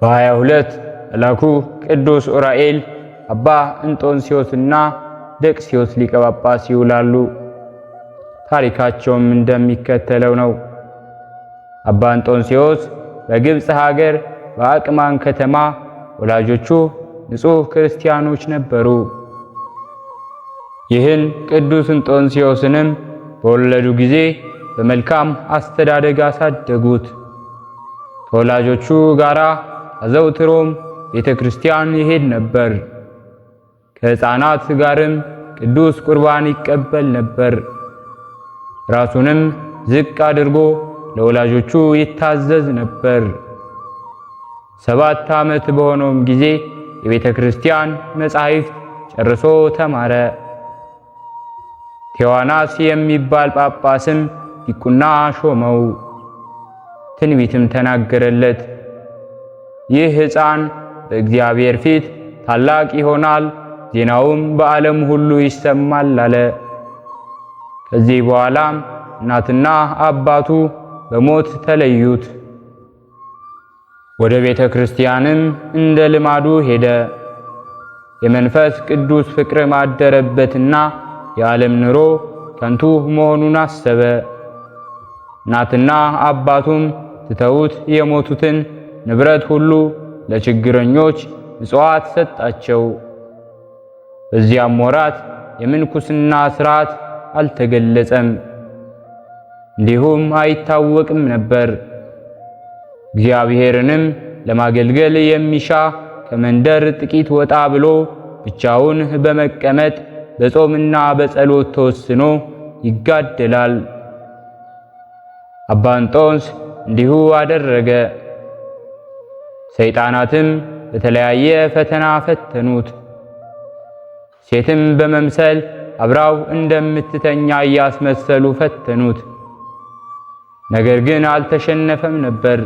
በ22 መልአኩ ቅዱስ ዑራኤል አባ እንጦንስዮስና ደቅስዮስ ሊቀ ጳጳስ ይውላሉ። ታሪካቸውም እንደሚከተለው ነው። አባ እንጦንስዮስ በግብፅ ሀገር በአቅማን ከተማ ወላጆቹ ንጹሕ ክርስቲያኖች ነበሩ። ይህን ቅዱስ እንጦንስዮስንም በወለዱ ጊዜ በመልካም አስተዳደግ አሳደጉት። ከወላጆቹ ጋራ አዘውትሮም ቤተ ክርስቲያን ይሄድ ነበር። ከሕፃናት ጋርም ቅዱስ ቁርባን ይቀበል ነበር። ራሱንም ዝቅ አድርጎ ለወላጆቹ ይታዘዝ ነበር። 7 ዓመት በሆነውም ጊዜ የቤተ ክርስቲያን መጻሕፍት ጨርሶ ተማረ። ቴዋናስ የሚባል ጳጳስም ዲቁና ሾመው። ትንቢትም ተናገረለት። ይህ ሕፃን በእግዚአብሔር ፊት ታላቅ ይሆናል፣ ዜናውም በዓለም ሁሉ ይሰማል አለ። ከዚህ በኋላም እናትና አባቱ በሞት ተለዩት። ወደ ቤተ ክርስቲያንም እንደ ልማዱ ሄደ። የመንፈስ ቅዱስ ፍቅር ማደረበትና የዓለም ኑሮ ከንቱ መሆኑን አሰበ። እናትና አባቱም ትተውት የሞቱትን ንብረት ሁሉ ለችግረኞች ምጽዋት ሰጣቸው። በዚያም ወራት የምንኩስና ሥርዓት አልተገለጸም፣ እንዲሁም አይታወቅም ነበር። እግዚአብሔርንም ለማገልገል የሚሻ ከመንደር ጥቂት ወጣ ብሎ ብቻውን በመቀመጥ በጾምና በጸሎት ተወስኖ ይጋደላል። አባ እንጦንስ እንዲሁ አደረገ። ሰይጣናትም በተለያየ ፈተና ፈተኑት። ሴትም በመምሰል አብራው እንደምትተኛ እያስመሰሉ ፈተኑት። ነገር ግን አልተሸነፈም ነበር።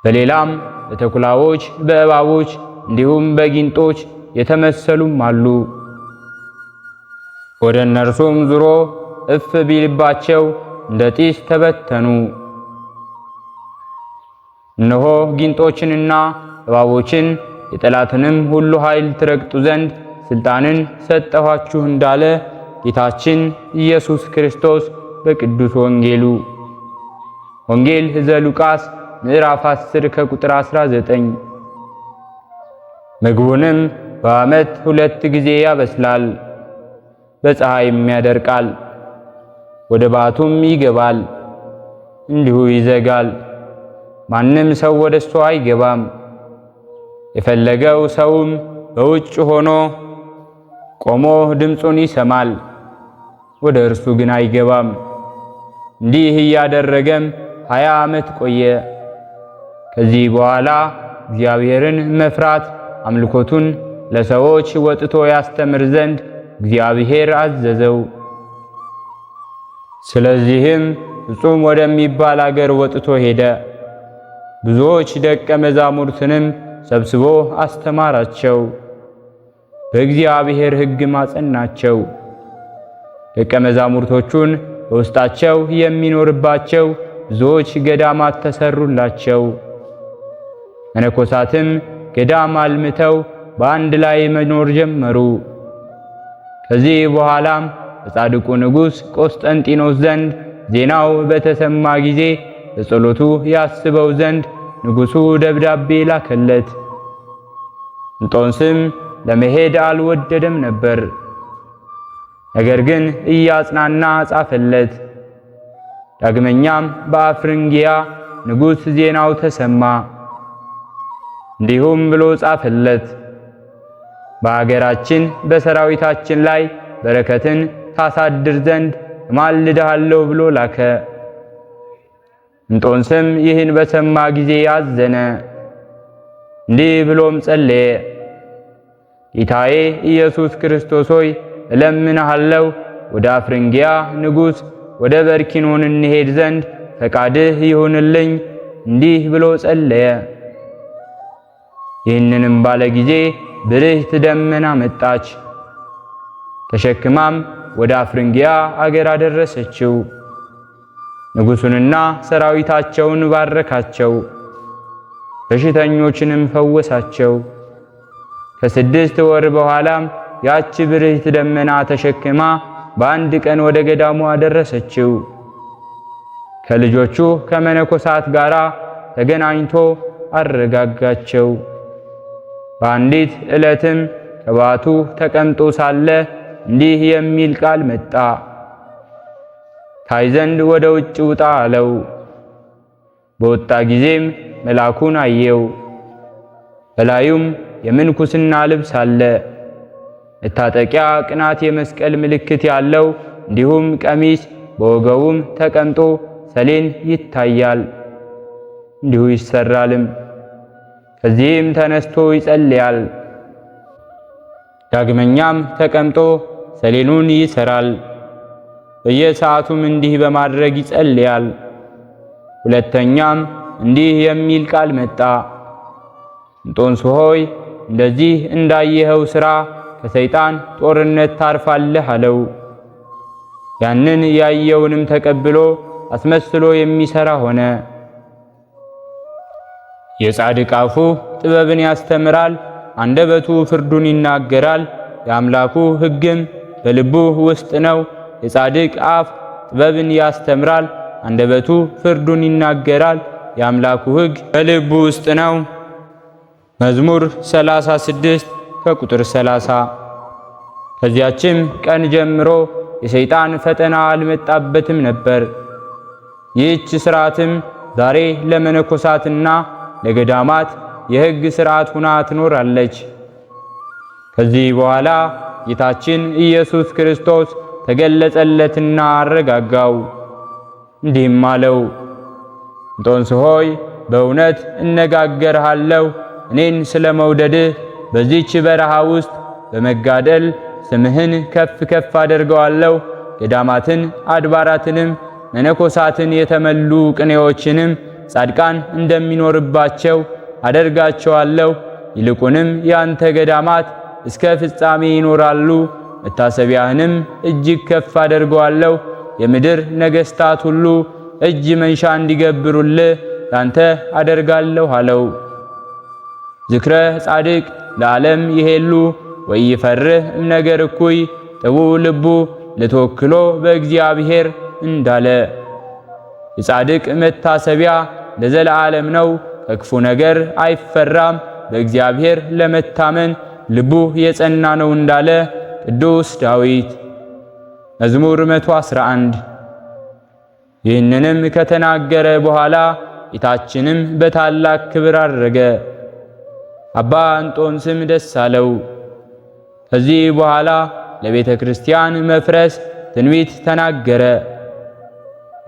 በሌላም በተኩላዎች፣ በእባቦች እንዲሁም በጊንጦች የተመሰሉም አሉ። ወደ እነርሱም ዙሮ እፍ ቢልባቸው እንደ ጢስ ተበተኑ። እነሆ ጊንጦችንና እባቦችን የጠላትንም ሁሉ ኃይል ትረግጡ ዘንድ ሥልጣንን ሰጠኋችሁ እንዳለ ጌታችን ኢየሱስ ክርስቶስ በቅዱስ ወንጌሉ። ወንጌል ዘሉቃስ ምዕራፍ 10 ከቁጥር 19። ምግቡንም በዓመት 2 ጊዜ ያበስላል፣ በፀሐይም ያደርቃል። ወደ ባቱም ይገባል፣ እንዲሁ ይዘጋል። ማንም ሰው ወደ እሱ አይገባም። የፈለገው ሰውም በውጭ ሆኖ ቆሞ ድምፁን ይሰማል፣ ወደ እርሱ ግን አይገባም። እንዲህ እያደረገም 20 ዓመት ቆየ። ከዚህ በኋላ እግዚአብሔርን መፍራት አምልኮቱን ለሰዎች ወጥቶ ያስተምር ዘንድ እግዚአብሔር አዘዘው። ስለዚህም ፍጹም ወደሚባል አገር ወጥቶ ሄደ። ብዙዎች ደቀ መዛሙርትንም ሰብስቦ አስተማራቸው፣ በእግዚአብሔር ሕግ ማጸናቸው። ደቀ መዛሙርቶቹን በውስጣቸው የሚኖርባቸው ብዙዎች ገዳማት ተሰሩላቸው። መነኮሳትም ገዳም አልምተው በአንድ ላይ መኖር ጀመሩ። ከዚህ በኋላም በጻድቁ ንጉሥ ቆስጠንጢኖስ ዘንድ ዜናው በተሰማ ጊዜ በጸሎቱ ያስበው ዘንድ ንጉሡ ደብዳቤ ላከለት። እንጦንስም ለመሄድ አልወደደም ነበር። ነገር ግን እያጽናና ጻፈለት። ዳግመኛም በአፍርንጊያ ንጉሥ ዜናው ተሰማ። እንዲሁም ብሎ ጻፈለት፣ በአገራችን በሰራዊታችን ላይ በረከትን ታሳድር ዘንድ እማልድሃለሁ ብሎ ላከ። እንጦንስም ይህን በሰማ ጊዜ አዘነ። እንዲህ ብሎም ጸለየ፣ ጌታዬ ኢየሱስ ክርስቶስ ሆይ እለምንሃለሁ፣ ወደ አፍርንጊያ ንጉሥ ወደ በርኪኖን እንሄድ ዘንድ ፈቃድህ ይሁንልኝ። እንዲህ ብሎ ጸለየ። ይህንንም ባለ ጊዜ ብርህት ደመና መጣች፣ ተሸክማም ወደ አፍርንጊያ አገር አደረሰችው። ንጉሡንና ሰራዊታቸውን ባረካቸው። በሽተኞችንም ፈወሳቸው። ከ6 ወር በኋላም ያች ብርህት ደመና ተሸክማ በአንድ ቀን ወደ ገዳሙ አደረሰችው። ከልጆቹ ከመነኮሳት ጋር ተገናኝቶ አረጋጋቸው። በአንዲት ዕለትም ከበዓቱ ተቀምጦ ሳለ እንዲህ የሚል ቃል መጣ። ታይ ዘንድ ወደ ውጭ ውጣ አለው። በወጣ ጊዜም መልአኩን አየው። በላዩም የምንኩስና ልብስ አለ። መታጠቂያ ቅናት የመስቀል ምልክት ያለው እንዲሁም ቀሚስ፣ በወገቡም ተቀምጦ ሰሌን ይታያል። እንዲሁ ይሰራልም። ከዚህም ተነስቶ ይጸልያል። ዳግመኛም ተቀምጦ ሰሌኑን ይሰራል። በየሰዓቱም እንዲህ በማድረግ ይጸልያል። ሁለተኛም እንዲህ የሚል ቃል መጣ። እንጦንስ ሆይ እንደዚህ እንዳየኸው ሥራ ከሰይጣን ጦርነት ታርፋለህ አለው። ያንን ያየውንም ተቀብሎ አስመስሎ የሚሰራ ሆነ። የጻድቅ አፉ ጥበብን ያስተምራል፣ አንደበቱ ፍርዱን ይናገራል። የአምላኩ ሕግም በልቡ ውስጥ ነው። የጻድቅ አፍ ጥበብን ያስተምራል፣ አንደበቱ ፍርዱን ይናገራል። የአምላኩ ሕግ በልቡ ውስጥ ነው። መዝሙር 36 ከቁጥር 30። ከዚያችም ቀን ጀምሮ የሰይጣን ፈተና አልመጣበትም ነበር። ይህች ሥርዓትም ዛሬ ለመነኮሳትና ለገዳማት የሕግ ሥርዓት ሆና ትኖራለች። ከዚህ በኋላ ጌታችን ኢየሱስ ክርስቶስ ተገለጸለትና አረጋጋው። እንዲህም አለው፣ እንጦንስ ሆይ በእውነት እነጋገርሃለሁ። እኔን ስለ መውደድህ በዚህች በረሃ ውስጥ በመጋደል ስምህን ከፍ ከፍ አደርገዋለሁ። ገዳማትን አድባራትንም መነኮሳትን የተመሉ ቅኔዎችንም ጻድቃን እንደሚኖርባቸው አደርጋቸዋለሁ። ይልቁንም ያንተ ገዳማት እስከ ፍጻሜ ይኖራሉ። መታሰቢያህንም እጅግ ከፍ አደርገዋለሁ። የምድር ነገሥታት ሁሉ እጅ መንሻ እንዲገብሩልህ ላንተ አደርጋለሁ አለው። ዝክረ ጻድቅ ለዓለም ይሄሉ ወይፈርህ እምነገር እኩይ ጥቡ ልቡ ልትወክሎ በእግዚአብሔር እንዳለ የጻድቅ መታሰቢያ ለዘለዓለም ነው። ከክፉ ነገር አይፈራም። በእግዚአብሔር ለመታመን ልቡ የጸና ነው እንዳለ ቅዱስ ዳዊት መዝሙር 111። ይህንንም ከተናገረ በኋላ ጌታችንም በታላቅ ክብር አረገ። አባ እንጦንስም ደስ አለው። ከዚህ በኋላ ለቤተ ክርስቲያን መፍረስ ትንቢት ተናገረ።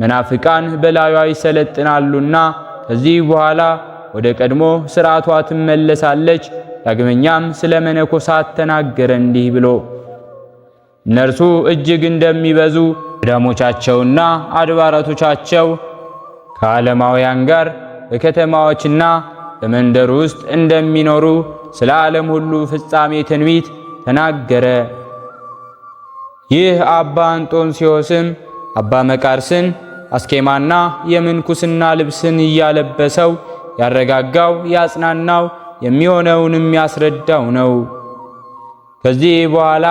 መናፍቃን በላዩዋ ይሰለጥናሉና ከዚህ በኋላ ወደ ቀድሞ ሥርዓቷ ትመለሳለች። ዳግመኛም ስለ መነኮሳት ተናገረ እንዲህ ብሎ እነርሱ እጅግ እንደሚበዙ ገዳሞቻቸውና አድባራቶቻቸው ከዓለማውያን ጋር በከተማዎችና በመንደር ውስጥ እንደሚኖሩ ስለ ዓለም ሁሉ ፍጻሜ ትንቢት ተናገረ። ይህ አባ እንጦንስዮስም አባ መቃርስን አስኬማና የምንኩስና ልብስን እያለበሰው ያረጋጋው፣ ያጽናናው፣ የሚሆነውንም ያስረዳው ነው። ከዚህ በኋላ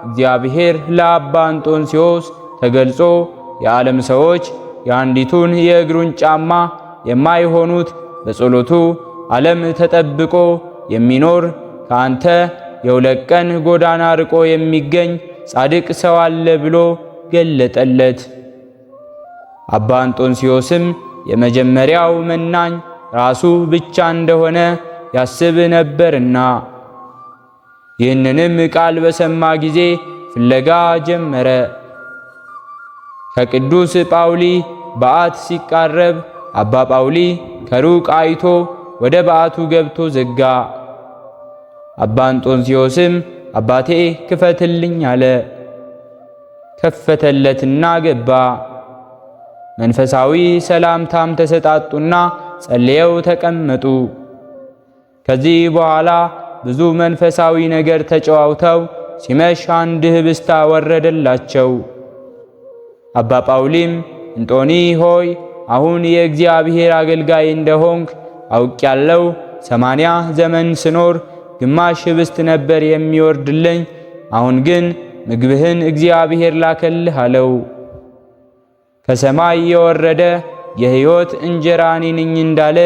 እግዚአብሔር ለአባ እንጦንስዮስ ተገልጾ የዓለም ሰዎች የአንዲቱን የእግሩን ጫማ የማይሆኑት በጸሎቱ ዓለም ተጠብቆ የሚኖር ከአንተ የሁለት ቀን ጎዳና ርቆ የሚገኝ ጻድቅ ሰው አለ ብሎ ገለጠለት። አባ እንጦንስዮስም የመጀመሪያው መናኝ ራሱ ብቻ እንደሆነ ያስብ ነበርና ይህንንም ቃል በሰማ ጊዜ ፍለጋ ጀመረ። ከቅዱስ ጳውሊ በዓት ሲቃረብ አባ ጳውሊ ከሩቅ አይቶ ወደ በዓቱ ገብቶ ዘጋ። አባ እንጦንስዮስም አባቴ ክፈትልኝ አለ። ከፈተለትና ገባ። መንፈሳዊ ሰላምታም ተሰጣጡና ጸልየው ተቀመጡ። ከዚህ በኋላ ብዙ መንፈሳዊ ነገር ተጨዋውተው ሲመሽ አንድ ህብስት ወረደላቸው። አባ ጳውሊም እንጦኒ ሆይ አሁን የእግዚአብሔር አገልጋይ እንደሆንክ አውቄያለሁ። 80 ዘመን ስኖር ግማሽ ኅብስት ነበር የሚወርድልኝ። አሁን ግን ምግብህን እግዚአብሔር ላከልህ አለው። ከሰማይ የወረደ የሕይወት እንጀራ እኔ ነኝ እንዳለ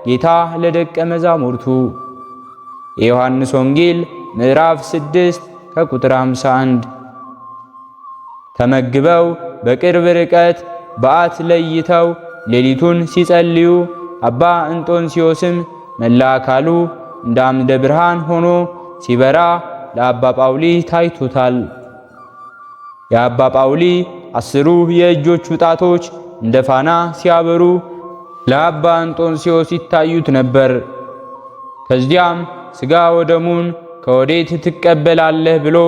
ጌታ ለደቀ መዛሙርቱ። የዮሐንስ ወንጌል ምዕራፍ 6 ከቁጥር 51። ተመግበው በቅርብ ርቀት በዓት ለይተው ሌሊቱን ሲጸልዩ አባ እንጦንስዮስም መላ አካሉ እንደ አምደ ብርሃን ሆኖ ሲበራ ለአባ ጳውሊ ታይቶታል። የአባ ጳውሊ 10ሩ የእጆቹ ጣቶች እንደ ፋና ሲያበሩ ለአባ እንጦንስዮስ ይታዩት ነበር። ከዚያም ሥጋ ወደሙን ከወዴት ትቀበላለህ ብሎ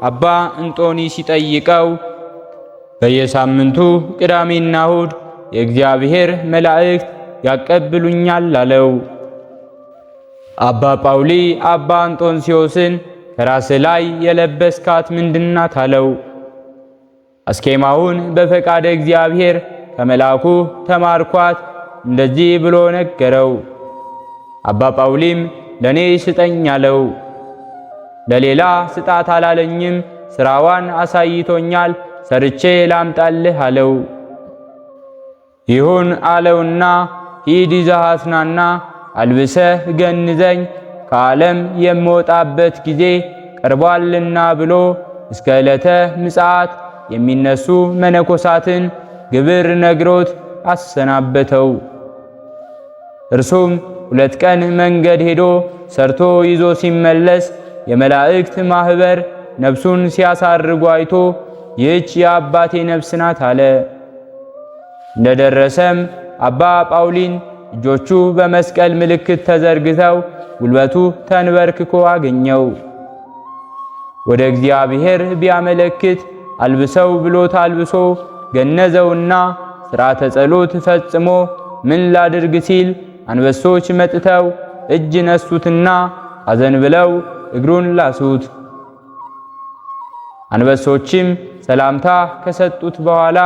አባ እንጦኒ ሲጠይቀው በየሳምንቱ ቅዳሜና እሁድ የእግዚአብሔር መላእክት ያቀብሉኛል አለው። አባ ጳውሊ አባ እንጦንስዮስን ከራስህ ላይ የለበስካት ምንድናት አለው። አስኬማውን በፈቃደ እግዚአብሔር ከመልአኩ ተማርኳት እንደዚህ ብሎ ነገረው። አባ ጳውሊም ለኔ ስጠኝ አለው። ለሌላ ስጣት አላለኝም፣ ስራዋን አሳይቶኛል፣ ሰርቼ ላምጣልህ አለው። ይሁን አለውና ሂድ ይዘሃትናና አልብሰህ ገንዘኝ ከዓለም የምወጣበት ጊዜ ቀርቧልና ብሎ እስከ ዕለተ ምጽአት የሚነሱ መነኮሳትን ግብር ነግሮት አሰናበተው። እርሱም 2 ቀን መንገድ ሄዶ ሰርቶ ይዞ ሲመለስ የመላእክት ማህበር ነፍሱን ሲያሳርጉ አይቶ ይህች የአባቴ ነፍስ ናት አለ። እንደደረሰም አባ ጳውሊን እጆቹ በመስቀል ምልክት ተዘርግተው ጉልበቱ ተንበርክኮ አገኘው። ወደ እግዚአብሔር ቢያመለክት አልብሰው ብሎት አልብሶ ገነዘውና ሥርዓተ ጸሎት ፈጽሞ ምን ላድርግ ሲል አንበሶች መጥተው እጅ ነሱትና አዘን ብለው እግሩን ላሱት። አንበሶችም ሰላምታ ከሰጡት በኋላ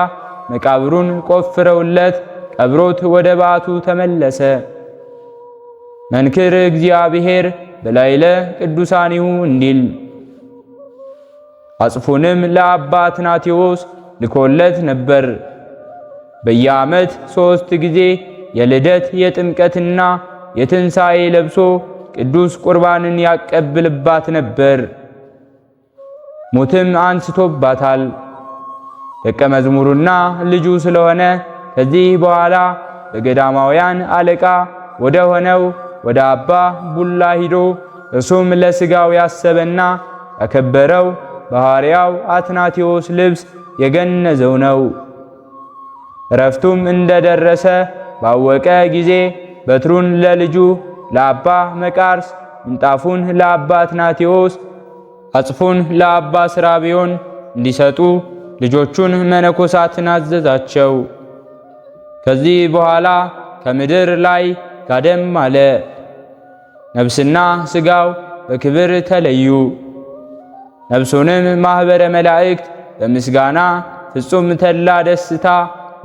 መቃብሩን ቆፍረውለት ቀብሮት ወደ በዓቱ ተመለሰ። መንክር እግዚአብሔር በላይለ ቅዱሳኒሁ እንዲል አጽፉንም ለአባ ትናቴዎስ ልኮለት ነበር። በየዓመት 3 ጊዜ የልደት የጥምቀትና የትንሣኤ ለብሶ ቅዱስ ቁርባንን ያቀብልባት ነበር። ሞትም አንስቶባታል። ደቀ መዝሙሩና ልጁ ስለሆነ ከዚህ በኋላ በገዳማውያን አለቃ ወደ ሆነው ወደ አባ ቡላ ሂዶ እርሱም ለሥጋው ያሰበና ያከበረው በሐዋርያው አትናቴዎስ ልብስ የገነዘው ነው። እረፍቱም እንደደረሰ ባወቀ ጊዜ በትሩን ለልጁ ለአባ መቃርስ፣ ምንጣፉን ለአባ አትናቴዎስ፣ አጽፉን ለአባ ስራቢዮን እንዲሰጡ ልጆቹን መነኮሳትን አዘዛቸው። ከዚህ በኋላ ከምድር ላይ ጋደም አለ። ነፍስና ሥጋው በክብር ተለዩ። ነፍሱንም ማኅበረ መላእክት በምስጋና ፍጹም ተድላ ደስታ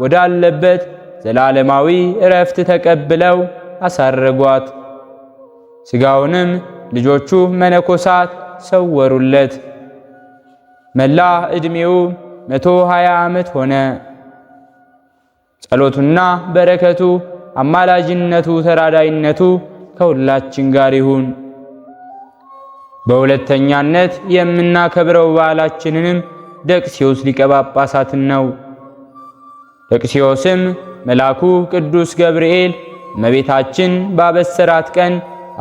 ወዳለበት ዘላለማዊ ዕረፍት ተቀብለው አሳረጓት። ሥጋውንም ልጆቹ መነኮሳት ሰወሩለት። መላ ዕድሜው 120 ዓመት ሆነ። ጸሎቱና በረከቱ አማላጅነቱ ተራዳይነቱ ከሁላችን ጋር ይሁን። በሁለተኛነት የምናከብረው በዓላችንንም ደቅስዮስ ሊቀ ጳጳሳትን ነው። ደቅስዮስም መልአኩ ቅዱስ ገብርኤል እመቤታችን ባበሰራት ቀን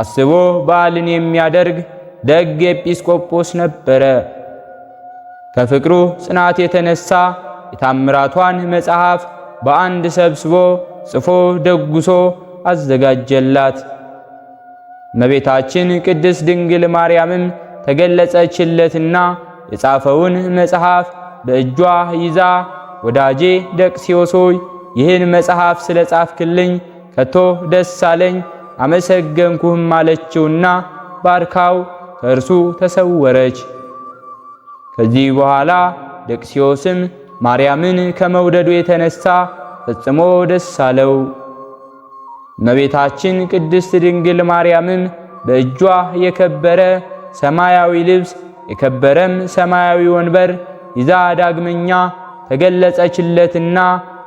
አስቦ በዓልን የሚያደርግ ደግ ኤጲስቆጶስ ነበረ። ከፍቅሩ ጽናት የተነሳ የታምራቷን መጽሐፍ በአንድ ሰብስቦ ጽፎ ደጉሶ አዘጋጀላት። እመቤታችን ቅድስት ድንግል ማርያምም ተገለጸችለትና የጻፈውን መጽሐፍ በእጇ ይዛ ወዳጄ ደቅስዮስ ሆይ ይህን መጽሐፍ ስለ ጻፍክልኝ ከቶ ደስ አለኝ አመሰገንኩህም አለችውና ባርካው ከእርሱ ተሰወረች። ከዚህ በኋላ ደቅስዮስም ማርያምን ከመውደዱ የተነሳ ፈጽሞ ደስ አለው። እመቤታችን ቅድስት ድንግል ማርያምም በእጇ የከበረ ሰማያዊ ልብስ የከበረም ሰማያዊ ወንበር ይዛ ዳግመኛ ተገለጸችለትና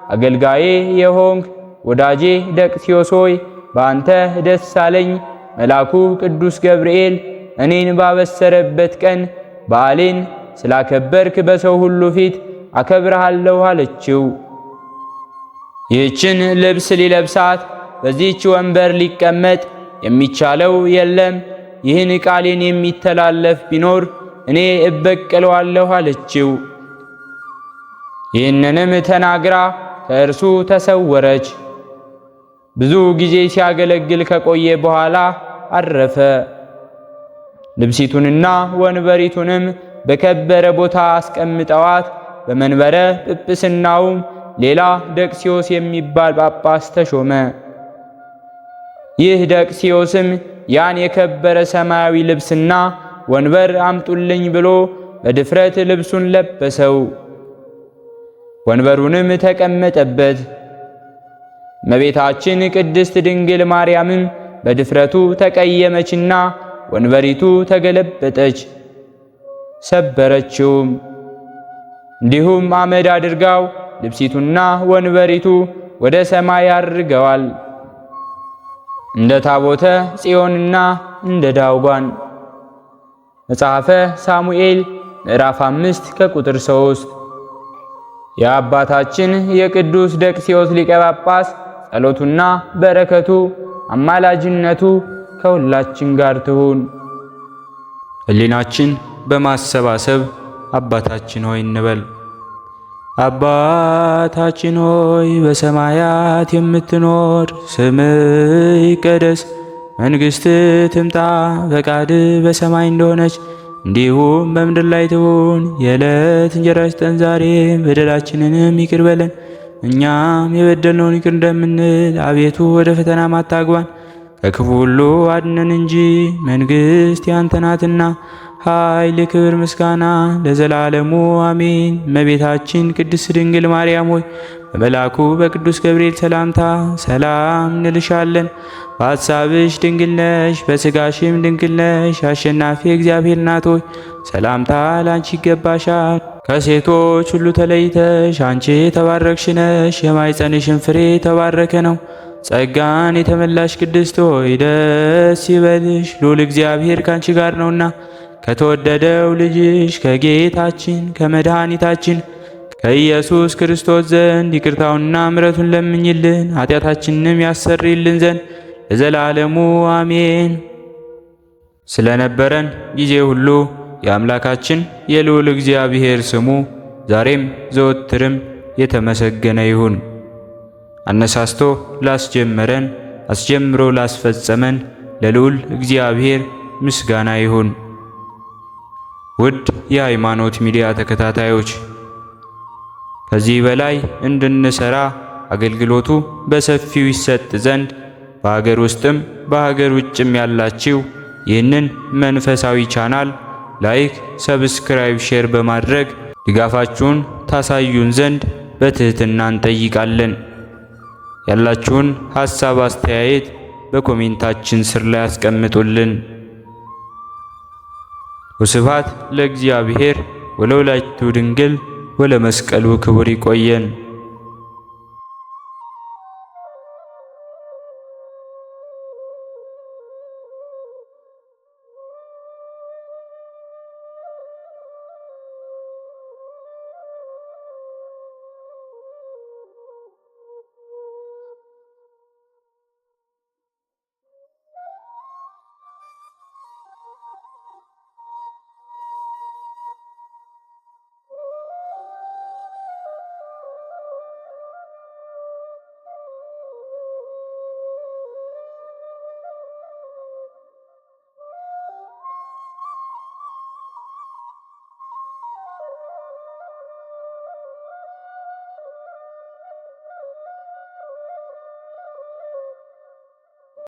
አገልጋዬ የሆንክ ወዳጄ ደቅስዮስ ሆይ በአንተ ደስ አለኝ። መልአኩ ቅዱስ ገብርኤል እኔን ባበሰረበት ቀን በዓሌን ስላከበርክ በሰው ሁሉ ፊት አከብርሃለሁ አለችው። ይህችን ልብስ ሊለብሳት በዚህች ወንበር ሊቀመጥ የሚቻለው የለም። ይህን ቃሌን የሚተላለፍ ቢኖር እኔ እበቀለዋለሁ አለችው። ይህንንም ተናግራ ከእርሱ ተሰወረች። ብዙ ጊዜ ሲያገለግል ከቆየ በኋላ አረፈ። ልብሲቱንና ወንበሪቱንም በከበረ ቦታ አስቀምጠዋት በመንበረ ጵጵስናውም ሌላ ደቅስዮስ የሚባል ጳጳስ ተሾመ። ይህ ደቅስዮስም ያን የከበረ ሰማያዊ ልብስና ወንበር አምጡልኝ ብሎ በድፍረት ልብሱን ለበሰው፣ ወንበሩንም ተቀመጠበት። እመቤታችን ቅድስት ድንግል ማርያምም በድፍረቱ ተቀየመችና ወንበሪቱ ተገለበጠች፣ ሰበረችውም። እንዲሁም አመድ አድርጋው ልብሲቱና ወንበሪቱ ወደ ሰማይ አርገዋል፣ እንደ ታቦተ ጽዮንና እንደ ዳውጓን። መጽሐፈ ሳሙኤል ምዕራፍ 5 ከቁጥር 3። የአባታችን የቅዱስ ደቅስዮስ ሊቀ ጳጳስ ጸሎቱና በረከቱ አማላጅነቱ ከሁላችን ጋር ትሁን። ሕሊናችን በማሰባሰብ አባታችን ሆይ እንበል። አባታችን ሆይ በሰማያት የምትኖር፣ ስምህ ይቀደስ፣ መንግሥትህ ትምጣ፣ ፈቃድህ በሰማይ እንደሆነች እንዲሁም በምድር ላይ ትሁን። የዕለት እንጀራችንን ስጠን ዛሬ፣ በደላችንንም ይቅር በለን እኛም የበደልነውን ይቅር እንደምንል፣ አቤቱ ወደ ፈተናም አታግባን ከክፉ ሁሉ አድነን እንጂ መንግሥት ያንተ ናትና ኃይል፣ ክብር፣ ምስጋና ለዘላለሙ አሜን። እመቤታችን ቅድስት ድንግል ማርያም ሆይ በመልአኩ በቅዱስ ገብርኤል ሰላምታ ሰላም እንልሻለን። በሐሳብሽ ድንግል ነሽ፣ በሥጋሽም ድንግል ነሽ። አሸናፊ እግዚአብሔር እናት ሆይ ሰላምታ ላንቺ ይገባሻል። ከሴቶች ሁሉ ተለይተሽ አንቺ የተባረክሽ ነሽ፣ የማኅፀንሽን ፍሬ የተባረከ ነው። ጸጋን የተመላሽ ቅድስት ሆይ ደስ ይበልሽ፣ ልዑል እግዚአብሔር ካንቺ ጋር ነውና ከተወደደው ልጅሽ ከጌታችን ከመድኃኒታችን ከኢየሱስ ክርስቶስ ዘንድ ይቅርታውንና ምሕረቱን ለምኝልን ኃጢአታችንንም ያሰርይልን ዘንድ ለዘላለሙ አሜን። ስለነበረን ጊዜ ሁሉ የአምላካችን የልዑል እግዚአብሔር ስሙ ዛሬም ዘወትርም የተመሰገነ ይሁን። አነሳስቶ ላስጀመረን አስጀምሮ ላስፈጸመን ለልዑል እግዚአብሔር ምስጋና ይሁን። ውድ የሃይማኖት ሚዲያ ተከታታዮች ከዚህ በላይ እንድንሰራ አገልግሎቱ በሰፊው ይሰጥ ዘንድ በሀገር ውስጥም በሀገር ውጭም ያላችሁ ይህንን መንፈሳዊ ቻናል ላይክ፣ ሰብስክራይብ፣ ሼር በማድረግ ድጋፋችሁን ታሳዩን ዘንድ በትህትና እንጠይቃለን። ያላችሁን ሐሳብ አስተያየት በኮሜንታችን ስር ላይ አስቀምጡልን። ወስብሐት ለእግዚአብሔር ወለወላዲቱ ድንግል ወለመስቀሉ ክቡር። ይቆየን።